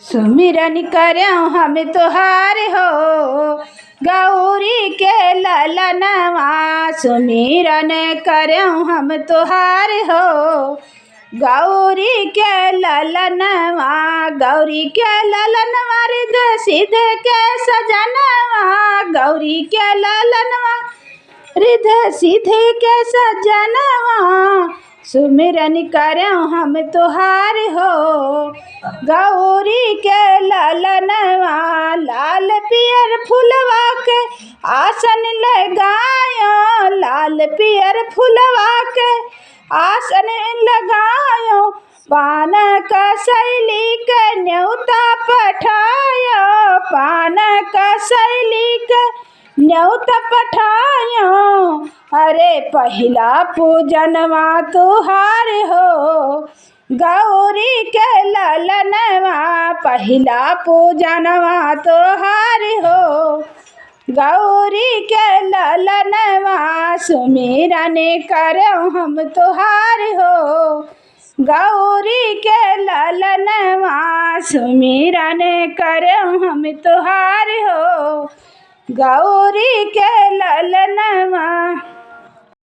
सुमिरन करऊँ हम तुहार हो, गौरी के ललनवा। सुमिरन करऊँ हम तुहार हो, गौरी के ललनवा। गौरी के ललनवा रिद्ध सिद्ध के सजनवा। गौरी के ललनवा रिद्ध सिद्ध के सजनवा। सुमिरन करऊँ हम तुहार हो, गौरी के ललनवा। लाल पियर फुलवा के आसन लगायो, लाल पियर फुलवा के आसन लगायो। पान कसैली के न्योता पठायो, पान कसैली के न्योता पठायो। अरे पहिला पूजनवा तुहार हो, गौरी के ललनवा। पहिला पूजनवा तुहार हो, गौरी के ललनवा। सुमिरन करऊँ हम तुहार हो, गौरी के ललनवा। सुमिरन करऊँ हम तुहार हो, गौरी के ललनवा।